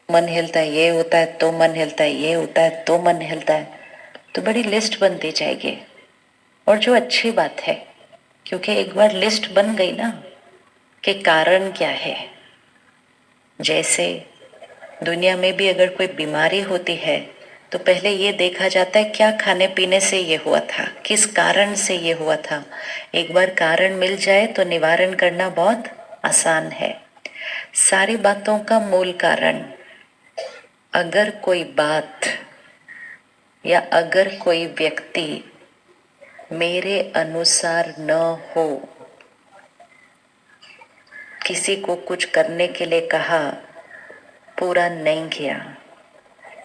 मन हिलता है, ये होता है तो मन हिलता है, ये होता है तो मन हिलता है, तो बड़ी लिस्ट बनती जाएगी। और जो अच्छी बात है, क्योंकि एक बार लिस्ट बन गई ना कि कारण क्या है। जैसे दुनिया में भी अगर कोई बीमारी होती है तो पहले ये देखा जाता है क्या खाने पीने से ये हुआ था, किस कारण से ये हुआ था। एक बार कारण मिल जाए तो निवारण करना बहुत आसान है। सारी बातों का मूल कारण, अगर कोई बात या अगर कोई व्यक्ति मेरे अनुसार न हो, किसी को कुछ करने के लिए कहा, पूरा नहीं किया,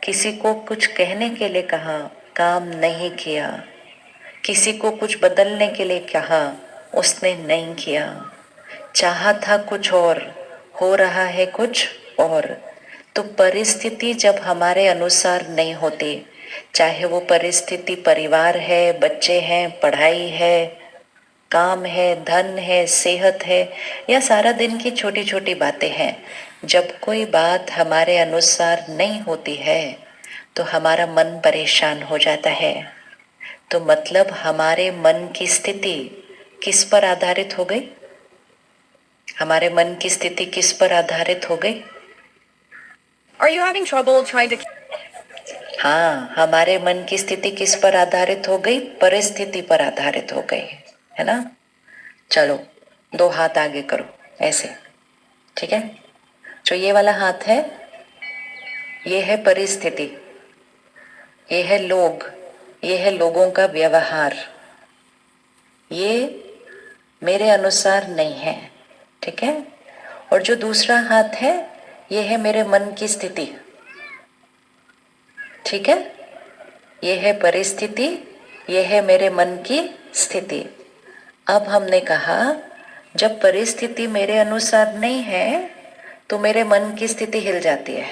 किसी को कुछ कहने के लिए कहा, काम नहीं किया, किसी को कुछ बदलने के लिए कहा, उसने नहीं किया, चाहा था कुछ और, हो रहा है कुछ और, तो परिस्थिति जब हमारे अनुसार नहीं होती, चाहे वो परिस्थिति परिवार है, बच्चे हैं, पढ़ाई है, काम है, धन है, सेहत है, या सारा दिन की छोटी छोटी बातें हैं, जब कोई बात हमारे अनुसार नहीं होती है तो हमारा मन परेशान हो जाता है। तो मतलब हमारे मन की स्थिति किस पर आधारित हो गई? हमारे मन की स्थिति किस पर आधारित हो गई? Are you having trouble trying to? हाँ, हमारे मन की स्थिति किस पर आधारित हो गई? परिस्थिति पर आधारित हो गई, है ना। चलो, दो हाथ आगे करो ऐसे, ठीक है। जो ये वाला हाथ है, ये है परिस्थिति, ये है लोग, ये है लोगों का व्यवहार, ये मेरे अनुसार नहीं है, ठीक है। और जो दूसरा हाथ है, ये है मेरे मन की स्थिति, ठीक है। ये है परिस्थिति, ये है मेरे मन की स्थिति। अब हमने कहा जब परिस्थिति मेरे अनुसार नहीं है तो मेरे मन की स्थिति हिल जाती है।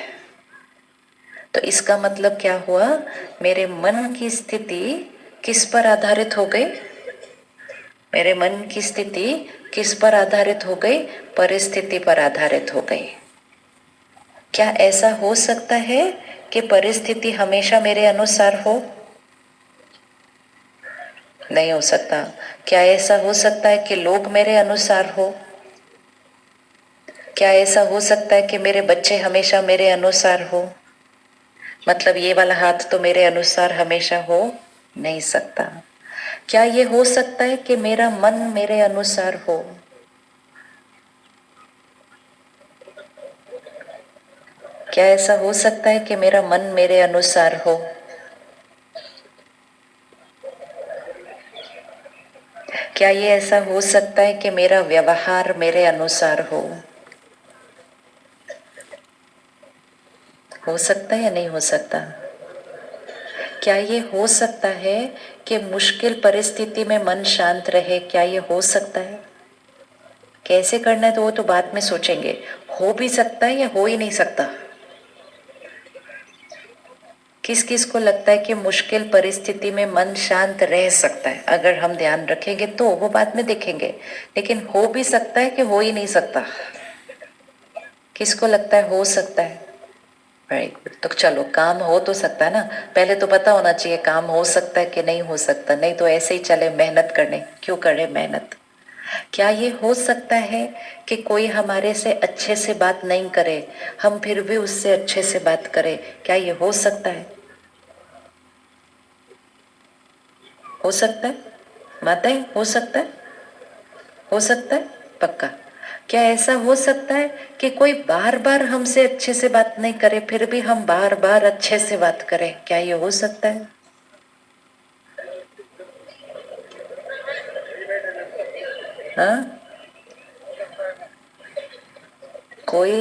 तो इसका मतलब क्या हुआ? मेरे मन की स्थिति किस पर आधारित हो गई? मेरे मन की स्थिति किस पर आधारित हो गई? परिस्थिति पर आधारित हो गई। क्या ऐसा हो सकता है कि परिस्थिति हमेशा मेरे अनुसार हो? नहीं हो सकता। क्या ऐसा हो सकता है कि लोग मेरे अनुसार हो? क्या ऐसा हो सकता है कि मेरे बच्चे हमेशा मेरे अनुसार हो? मतलब ये वाला हाथ तो मेरे अनुसार हमेशा हो नहीं सकता। क्या ये हो सकता है कि मेरा मन मेरे अनुसार हो? क्या ऐसा हो सकता है कि मेरा मन मेरे अनुसार हो? क्या ये ऐसा हो सकता है कि मेरा व्यवहार मेरे अनुसार हो सकता है या नहीं हो सकता? क्या ये हो सकता है कि मुश्किल परिस्थिति में मन शांत रहे? क्या ये हो सकता है? कैसे करना है तो वो तो बाद में सोचेंगे। हो भी सकता है या हो ही नहीं सकता? किस किस को लगता है कि मुश्किल परिस्थिति में मन शांत रह सकता है? अगर हम ध्यान रखेंगे तो, वो बाद में देखेंगे, लेकिन हो भी सकता है कि हो ही नहीं सकता? किसको लगता है हो सकता है? Very good. तो चलो, काम हो तो सकता है ना। पहले तो पता होना चाहिए काम हो सकता है कि नहीं हो सकता, नहीं तो ऐसे ही चले मेहनत करने, क्यों करे मेहनत। क्या ये हो सकता है कि कोई हमारे से अच्छे से बात नहीं करे, हम फिर भी उससे अच्छे से बात करें? क्या ये हो सकता है? हो सकता है माताएं? हो सकता है? हो सकता है पक्का। क्या ऐसा हो सकता है कि कोई बार बार हमसे अच्छे से बात नहीं करे, फिर भी हम बार बार अच्छे से बात करें? क्या ये हो सकता है? हाँ, कोई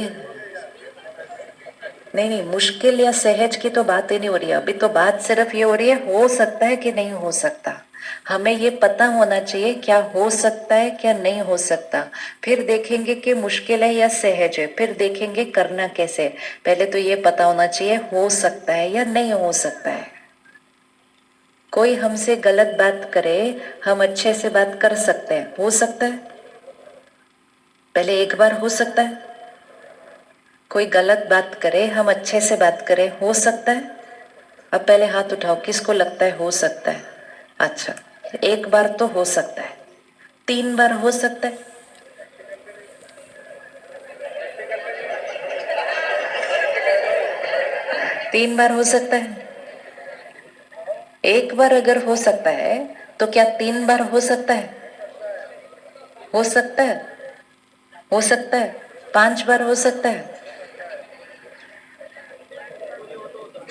नहीं नहीं, मुश्किल या सहज की तो बात ही नहीं हो रही है अभी। तो बात सिर्फ ये हो रही है हो सकता है कि नहीं हो सकता। हमें ये पता होना चाहिए क्या हो सकता है क्या नहीं हो सकता, फिर देखेंगे कि मुश्किल है या सहज है, फिर देखेंगे करना कैसे। पहले तो ये पता होना चाहिए हो सकता है या नहीं हो सकता है। कोई हमसे गलत बात करे, हम अच्छे से बात कर सकते हैं, हो सकता है। पहले एक बार हो सकता है। कोई गलत बात करे, हम अच्छे से बात करें, हो सकता है? अब पहले हाथ उठाओ, किसको लगता है हो सकता है? अच्छा, एक बार तो हो सकता है, 3 बार हो सकता है? तीन बार हो सकता है? एक बार अगर हो सकता है तो क्या 3 बार हो सकता है? हो सकता है? हो सकता है? 5 बार हो सकता है?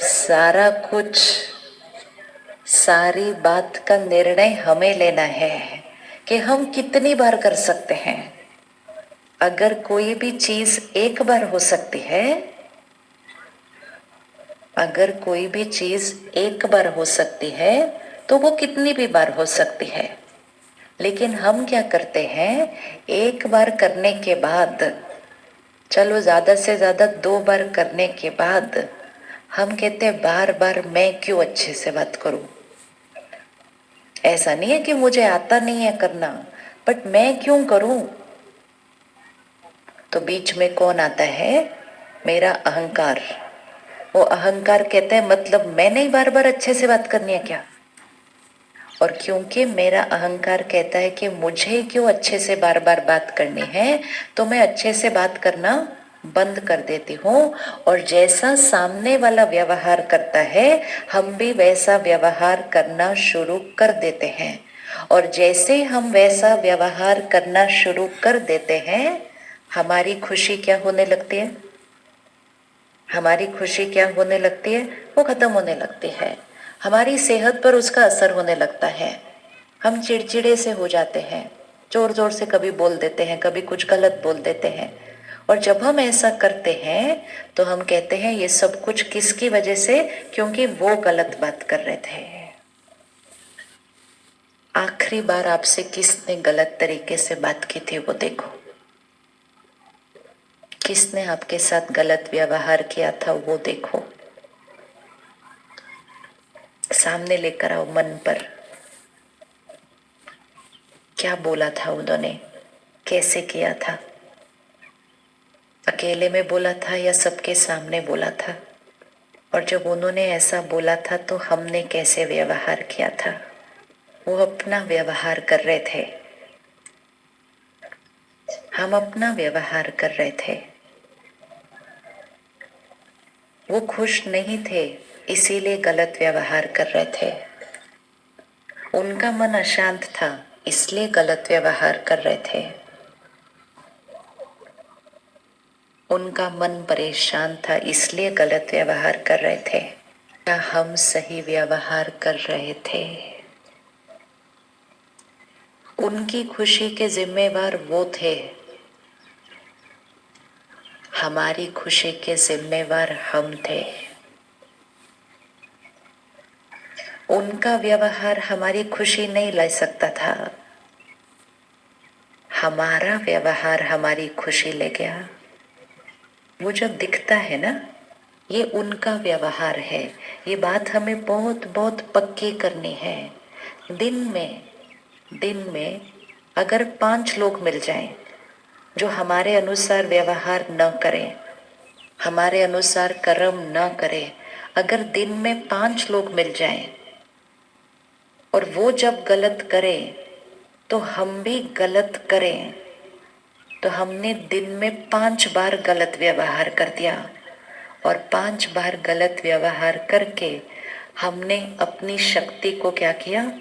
सारा कुछ, सारी बात का निर्णय हमें लेना है कि हम कितनी बार कर सकते हैं। अगर कोई भी चीज एक बार हो सकती है, अगर कोई भी चीज एक बार हो सकती है तो वो कितनी भी बार हो सकती है। लेकिन हम क्या करते हैं, एक बार करने के बाद, चलो ज्यादा से ज्यादा 2 बार करने के बाद हम कहते हैं बार बार मैं क्यों अच्छे से बात करूं। ऐसा नहीं है कि मुझे आता नहीं है करना, बट मैं क्यों करूं। तो बीच में कौन आता है? मेरा अहंकार। वो अहंकार कहते हैं मतलब मैंने ही बार बार अच्छे से बात करनी है क्या? और क्योंकि मेरा अहंकार कहता है कि मुझे क्यों अच्छे से बार बार बात करनी है, तो मैं अच्छे से बात करना बंद कर देती हूँ। और जैसा सामने वाला व्यवहार करता है, हम भी वैसा व्यवहार करना शुरू कर देते हैं। और जैसे हम वैसा व्यवहार करना शुरू कर देते हैं, हमारी खुशी क्या होने लगती है? हमारी खुशी क्या होने लगती है? वो खत्म होने लगती है। हमारी सेहत पर उसका असर होने लगता है। हम चिड़चिड़े से हो जाते हैं, जोर जोर से कभी बोल देते हैं, कभी कुछ गलत बोल देते हैं। और जब हम ऐसा करते हैं तो हम कहते हैं ये सब कुछ किसकी वजह से? क्योंकि वो गलत बात कर रहे थे। आखिरी बार आपसे किसने गलत तरीके से बात की थी वो देखो। किसने आपके साथ गलत व्यवहार किया था वो देखो। सामने लेकर आओ मन पर। क्या बोला था उन्होंने? कैसे किया था? अकेले में बोला था या सबके सामने बोला था? और जब उन्होंने ऐसा बोला था तो हमने कैसे व्यवहार किया था? वो अपना व्यवहार कर रहे थे, हम अपना व्यवहार कर रहे थे। वो खुश नहीं थे, इसीलिए गलत व्यवहार कर रहे थे। उनका मन अशांत था, इसलिए गलत व्यवहार कर रहे थे। उनका मन परेशान था, इसलिए गलत व्यवहार कर रहे थे। क्या हम सही व्यवहार कर रहे थे? उनकी खुशी के जिम्मेवार वो थे, हमारी खुशी के जिम्मेवार हम थे। उनका व्यवहार हमारी खुशी नहीं ला सकता था, हमारा व्यवहार हमारी खुशी ले गया। वो जो दिखता है ना, ये उनका व्यवहार है। ये बात हमें बहुत बहुत पक्की करनी है। दिन में अगर 5 लोग मिल जाएं जो हमारे अनुसार व्यवहार न करें, हमारे अनुसार कर्म न करें, अगर दिन में 5 लोग मिल जाएं और वो जब गलत करें तो हम भी गलत करें, तो हमने दिन में 5 बार गलत व्यवहार कर दिया। और 5 बार गलत व्यवहार करके हमने अपनी शक्ति को क्या किया?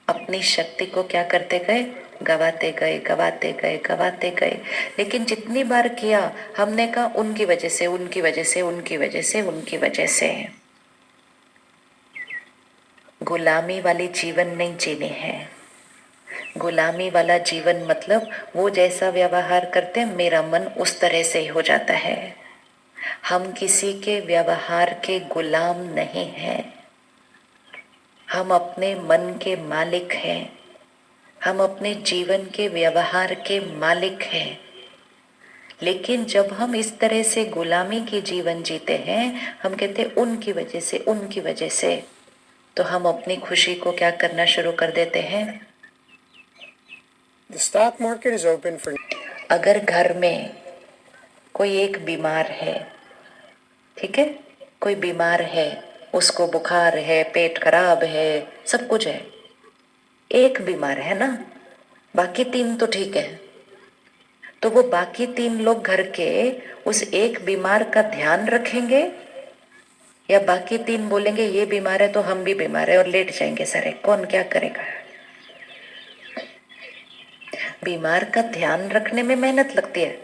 अपनी शक्ति को क्या करते गए? गवाते गए, गवाते गए, गवाते गए। लेकिन जितनी बार किया हमने कहा उनकी वजह से, उनकी वजह से, उनकी वजह से, उनकी वजह से। गुलामी वाली जीवन नहीं जीनी है। गुलामी वाला जीवन मतलब वो जैसा व्यवहार करते हैं मेरा मन उस तरह से ही हो जाता है। हम किसी के व्यवहार के गुलाम नहीं हैं, हम अपने मन के मालिक हैं, हम अपने जीवन के व्यवहार के मालिक हैं। लेकिन जब हम इस तरह से गुलामी की जीवन जीते हैं, हम कहते हैं उनकी वजह से, उनकी वजह से, तो हम अपनी खुशी को क्या करना शुरू कर देते हैं? The stock market is open for अगर घर में कोई एक बीमार है, ठीक है, कोई बीमार है, उसको बुखार है, पेट खराब है, सब कुछ है, एक बीमार है ना, बाकी तीन तो ठीक है। तो वो बाकी तीन लोग घर के उस एक बीमार का ध्यान रखेंगे या बाकी तीन बोलेंगे ये बीमार है तो हम भी बीमार है और लेट जाएंगे सारे, कौन क्या करेगा? बीमार का ध्यान रखने में मेहनत लगती है,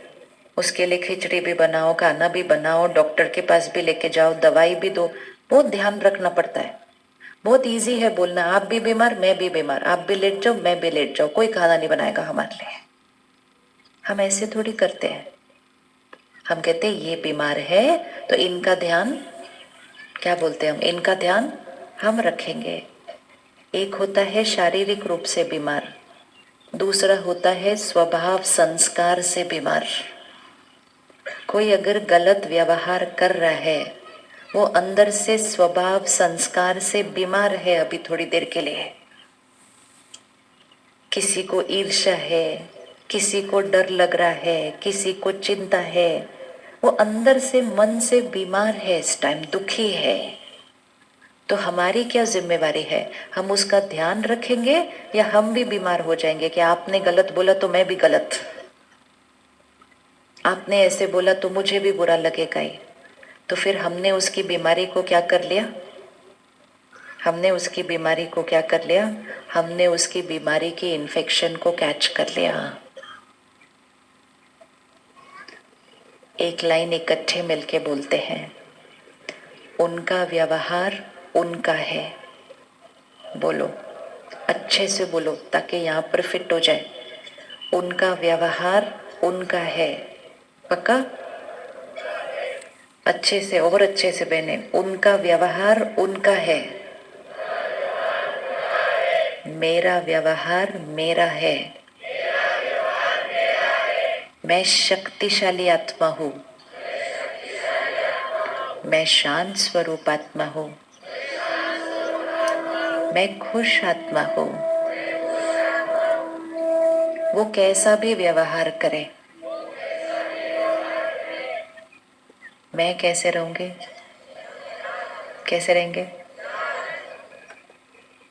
उसके लिए खिचड़ी भी बनाओ, खाना भी बनाओ, डॉक्टर के पास भी लेके जाओ, दवाई भी दो, बहुत ध्यान रखना पड़ता है। बहुत इजी है बोलना आप भी बीमार मैं भी बीमार, आप भी लेट जाओ मैं भी लेट जाओ, कोई खाना नहीं बनाएगा हमारे लिए। हम ऐसे थोड़ी करते हैं, हम कहते हैं ये बीमार है तो इनका ध्यान, क्या बोलते हैं हम, इनका ध्यान हम रखेंगे। एक होता है शारीरिक रूप से बीमार, दूसरा होता है स्वभाव संस्कार से बीमार। कोई अगर गलत व्यवहार कर रहा है वो अंदर से स्वभाव संस्कार से बीमार है अभी थोड़ी देर के लिए। किसी को ईर्ष्या है, किसी को डर लग रहा है, किसी को चिंता है, वो अंदर से मन से बीमार है, इस टाइम दुखी है। तो हमारी क्या जिम्मेवारी है, हम उसका ध्यान रखेंगे या हम भी बीमार हो जाएंगे कि आपने गलत बोला तो मैं भी गलत, आपने ऐसे बोला तो मुझे भी बुरा लगेगा ही। तो फिर हमने उसकी बीमारी को क्या कर लिया, हमने उसकी बीमारी को क्या कर लिया, हमने उसकी बीमारी की इन्फेक्शन को कैच कर लिया। एक लाइन इकट्ठे मिलके बोलते हैं, उनका व्यवहार उनका है। बोलो, अच्छे से बोलो ताकि यहाँ पर फिट हो जाए। उनका व्यवहार उनका है, पक्का? अच्छे से और अच्छे से बहने, उनका व्यवहार उनका है, मेरा व्यवहार मेरा है। मैं शक्तिशाली आत्मा हूँ, मैं शांत स्वरूप आत्मा हूँ, मैं खुश आत्मा हूँ। वो कैसा भी व्यवहार करे, मैं कैसे रहूंगी, कैसे रहेंगे?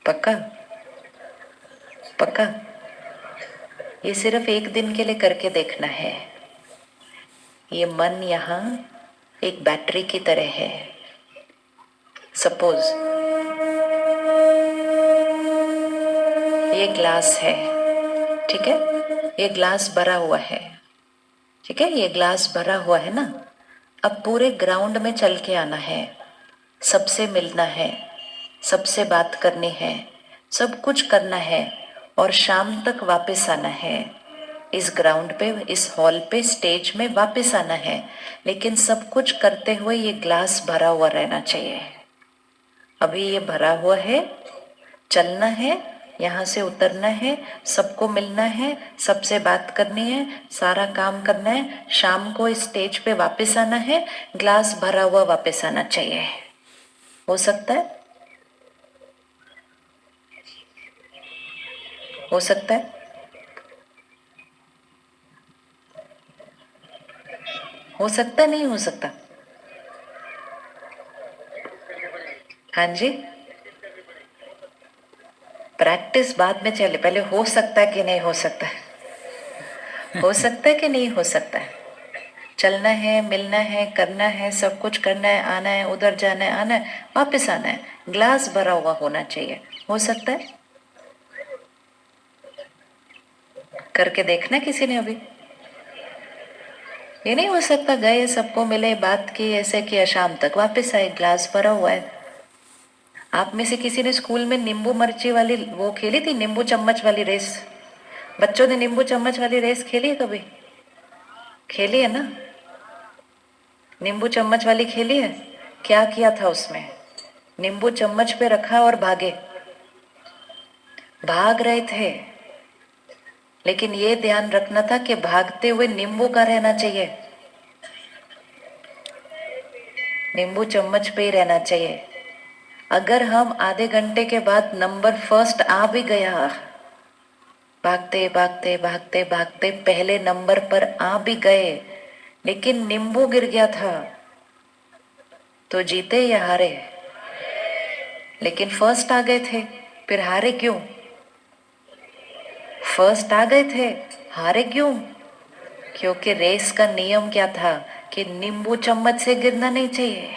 पक्का? पक्का? ये सिर्फ एक दिन के लिए करके देखना है। ये मन यहाँ एक बैटरी की तरह है। सपोज ये ग्लास है, ठीक है, ये ग्लास भरा हुआ है, ठीक है, ये ग्लास भरा हुआ है ना। अब पूरे ग्राउंड में चल के आना है, सबसे मिलना है, सबसे बात करनी है, सब कुछ करना है और शाम तक वापस आना है। इस ग्राउंड पे, इस हॉल पे, स्टेज में वापस आना है, लेकिन सब कुछ करते हुए ये ग्लास भरा हुआ रहना चाहिए। अभी ये भरा हुआ है, चलना है, यहाँ से उतरना है, सबको मिलना है, सबसे बात करनी है, सारा काम करना है, शाम को इस स्टेज पे वापस आना है, ग्लास भरा हुआ वापस आना चाहिए। हो सकता है? हो सकता है? हो सकता नहीं हो सकता? हाँ जी, प्रैक्टिस बाद में चले, पहले हो सकता है कि नहीं हो सकता है, हो सकता है कि नहीं हो सकता है। चलना है, मिलना है, करना है, सब कुछ करना है, आना है, उधर जाना है, आना है, वापस आना है, ग्लास भरा हुआ होना चाहिए। हो सकता है? करके देखना किसी ने अभी? ये नहीं हो सकता गए, सबको मिले, बात की, ऐसे किया, शाम तक वापस आए, ग्लास भरा हुआ है। आप में से किसी ने स्कूल में नींबू मिर्ची वाली वो खेली थी, नींबू चम्मच वाली रेस? बच्चों ने नींबू चम्मच वाली रेस खेली है कभी? खेली है ना? नींबू चम्मच वाली खेली है? क्या किया था उसमें? नींबू चम्मच पे रखा और भागे, भाग रहे थे, लेकिन ये ध्यान रखना था कि भागते हुए नींबू का रहना चाहिए, नींबू चम्मच पे ही रहना चाहिए। अगर हम आधे घंटे के बाद नंबर फर्स्ट आ भी गया, भागते भागते भागते भागते पहले नंबर पर आ भी गए, लेकिन नींबू गिर गया था तो जीते या हारे? लेकिन फर्स्ट आ गए थे, फिर हारे क्यों? फर्स्ट आ गए थे, हारे क्यों? क्योंकि रेस का नियम क्या था कि नींबू चम्मच से गिरना नहीं चाहिए।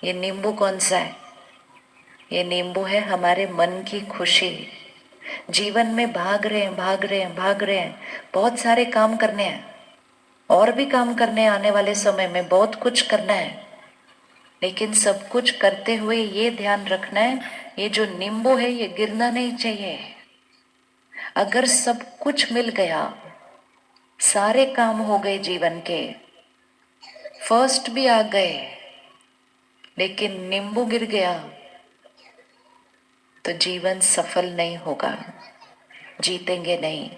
ये नींबू कौन सा है? ये नींबू है हमारे मन की खुशी। जीवन में भाग रहे हैं, भाग रहे हैं, भाग रहे हैं, बहुत सारे काम करने हैं, और भी काम करने हैं, आने वाले समय में बहुत कुछ करना है। लेकिन सब कुछ करते हुए ये ध्यान रखना है, ये जो नींबू है ये गिरना नहीं चाहिए। अगर सब कुछ मिल गया, सारे काम हो गए जीवन के, फर्स्ट भी आ गए, लेकिन नींबू गिर गया तो जीवन सफल नहीं होगा, जीतेंगे नहीं।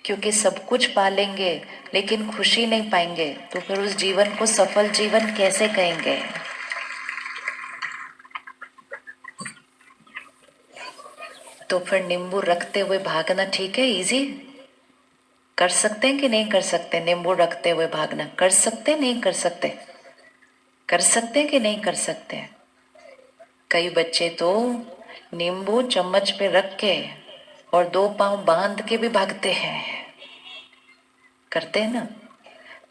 क्योंकि सब कुछ पालेंगे लेकिन खुशी नहीं पाएंगे तो फिर उस जीवन को सफल जीवन कैसे कहेंगे? तो फिर नींबू रखते हुए भागना ठीक है? इजी कर सकते हैं कि नहीं कर सकते? नींबू रखते हुए भागना कर सकते नहीं कर सकते? कर सकते हैं कि नहीं कर सकते? कई बच्चे तो नींबू चम्मच पे रख के और 2 पांव बांध के भी भागते हैं, करते हैं ना।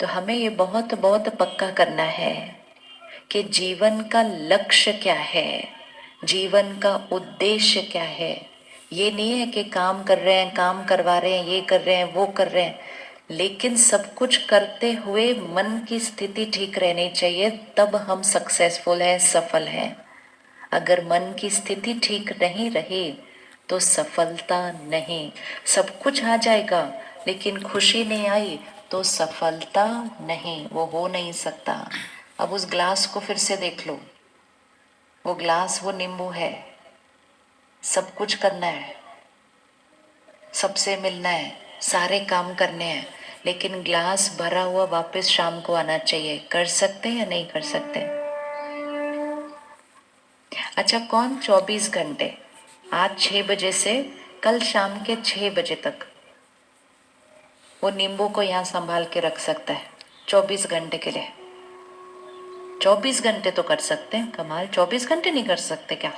तो हमें ये बहुत बहुत पक्का करना है कि जीवन का लक्ष्य क्या है, जीवन का उद्देश्य क्या है। ये नहीं है कि काम कर रहे हैं, काम करवा रहे हैं, ये कर रहे हैं, वो कर रहे हैं, लेकिन सब कुछ करते हुए मन की स्थिति ठीक रहनी चाहिए, तब हम सक्सेसफुल हैं, सफल हैं। अगर मन की स्थिति ठीक नहीं रही तो सफलता नहीं। सब कुछ आ जाएगा लेकिन खुशी नहीं आई तो सफलता नहीं, वो हो नहीं सकता। अब उस ग्लास को फिर से देख लो, वो ग्लास, वो नींबू है। सब कुछ करना है, सबसे मिलना है, सारे काम करने हैं, लेकिन ग्लास भरा हुआ वापस शाम को आना चाहिए। कर सकते हैं या नहीं कर सकते? अच्छा, कौन 24 घंटे, आज 6 बजे से कल शाम के 6 बजे तक वो नींबू को यहाँ संभाल के रख सकता है 24 घंटे के लिए? 24 घंटे तो कर सकते हैं। कमाल, 24 घंटे नहीं कर सकते क्या?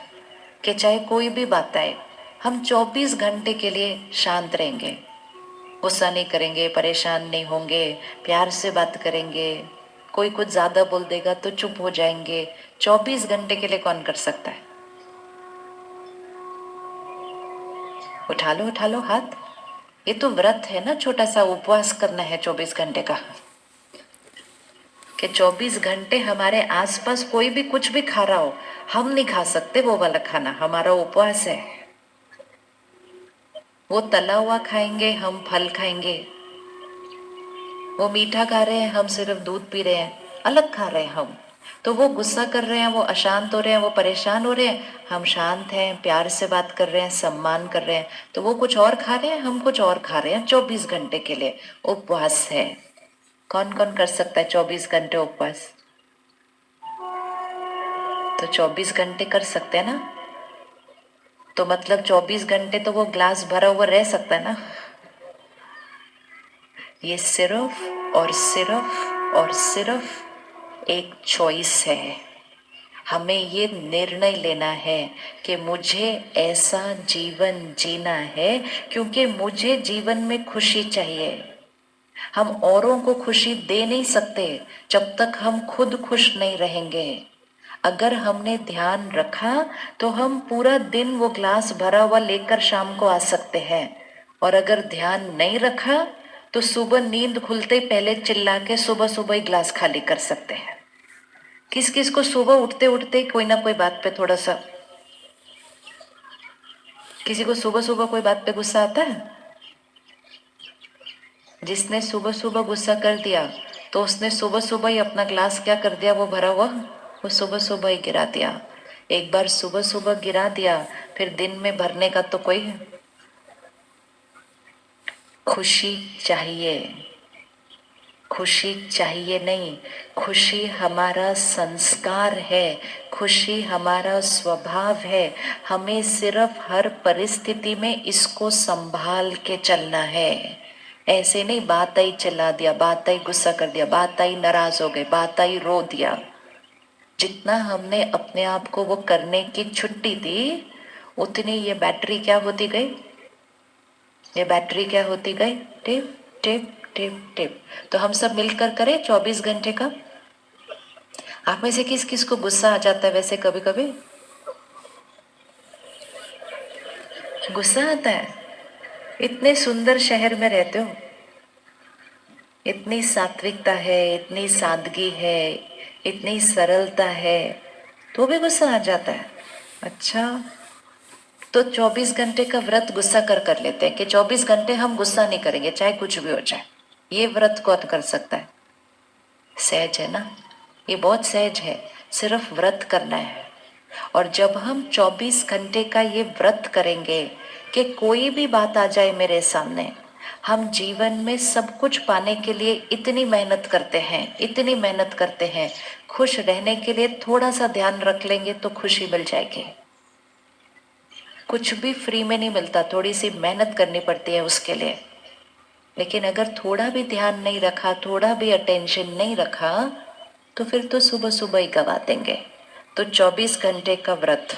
कि चाहे कोई भी बात आए, हम 24 घंटे के लिए शांत रहेंगे, गुस्सा नहीं करेंगे, परेशान नहीं होंगे, प्यार से बात करेंगे, कोई कुछ ज्यादा बोल देगा तो चुप हो जाएंगे। 24 घंटे के लिए कौन कर सकता है? उठा लो हाथ। ये तो व्रत है ना, छोटा सा उपवास करना है 24 घंटे का, कि 24 घंटे हमारे आसपास कोई भी कुछ भी खा रहा हो, हम नहीं खा सकते वो वाला खाना, हमारा उपवास है। वो तला हुआ खाएंगे, हम फल खाएंगे। वो मीठा खा रहे हैं, हम सिर्फ दूध पी रहे हैं, अलग खा रहे हैं हम। तो वो गुस्सा कर रहे हैं, वो अशांत हो रहे हैं, वो परेशान हो रहे हैं, हम शांत हैं, प्यार से बात कर रहे हैं, सम्मान कर रहे हैं। तो वो कुछ और खा रहे हैं, हम कुछ और खा रहे हैं। 24 घंटे के लिए उपवास है। कौन कौन कर सकता है 24 घंटे उपवास? तो 24 घंटे कर सकते हैं ना, तो मतलब 24 घंटे तो वो ग्लास भरा हुआ रह सकता है ना। ये सिर्फ और सिर्फ और सिर्फ एक चॉइस है। हमें ये निर्णय लेना है कि मुझे ऐसा जीवन जीना है, क्योंकि मुझे जीवन में खुशी चाहिए। हम औरों को खुशी दे नहीं सकते जब तक हम खुद खुश नहीं रहेंगे। अगर हमने ध्यान रखा तो हम पूरा दिन वो ग्लास भरा हुआ लेकर शाम को आ सकते हैं, और अगर ध्यान नहीं रखा तो सुबह नींद खुलते ही पहले चिल्ला के सुबह सुबह ही ग्लास खाली कर सकते हैं। किस किस को सुबह उठते उठते कोई ना कोई बात पे थोड़ा सा, किसी को सुबह सुबह कोई बात पे गुस्सा आता है? जिसने सुबह सुबह गुस्सा कर दिया तो उसने सुबह सुबह ही अपना ग्लास क्या कर दिया, वो भरा हुआ वो सुबह सुबह ही गिरा दिया। एक बार सुबह सुबह गिरा दिया, फिर दिन में भरने का तो कोई। खुशी चाहिए, खुशी चाहिए नहीं, खुशी हमारा संस्कार है, खुशी हमारा स्वभाव है। हमें सिर्फ हर परिस्थिति में इसको संभाल के चलना है। ऐसे नहीं बात आई चिल्ला दिया, बात आई गुस्सा कर दिया, बात आई नाराज हो गए, बात आई रो दिया। जितना हमने अपने आप को वो करने की छुट्टी दी, उतनी ये बैटरी क्या होती गई, ये बैटरी क्या होती गई, टिप टिप टिप टिप। तो हम सब मिलकर करें 24 घंटे का। आप में से किस किस को गुस्सा आ जाता है वैसे कभी कभी? गुस्सा आता है? इतने सुंदर शहर में रहते हो, इतनी सात्विकता है, इतनी सादगी है, इतनी सरलता है, तो भी गुस्सा आ जाता है? अच्छा, तो 24 घंटे का व्रत गुस्सा कर लेते हैं कि 24 घंटे हम गुस्सा नहीं करेंगे चाहे कुछ भी हो जाए। ये व्रत कौन कर सकता है? सहज है ना, ये बहुत सहज है, सिर्फ व्रत करना है। और जब हम 24 घंटे का ये व्रत करेंगे कि कोई भी बात आ जाए मेरे सामने, हम जीवन में सब कुछ पाने के लिए इतनी मेहनत करते हैं, इतनी मेहनत करते हैं, खुश रहने के लिए थोड़ा सा ध्यान रख लेंगे तो खुशी मिल जाएगी। कुछ भी फ्री में नहीं मिलता, थोड़ी सी मेहनत करनी पड़ती है उसके लिए। लेकिन अगर थोड़ा भी ध्यान नहीं रखा, थोड़ा भी अटेंशन नहीं रखा, तो फिर तो सुबह सुबह ही गवा देंगे। तो 24 घंटे का व्रत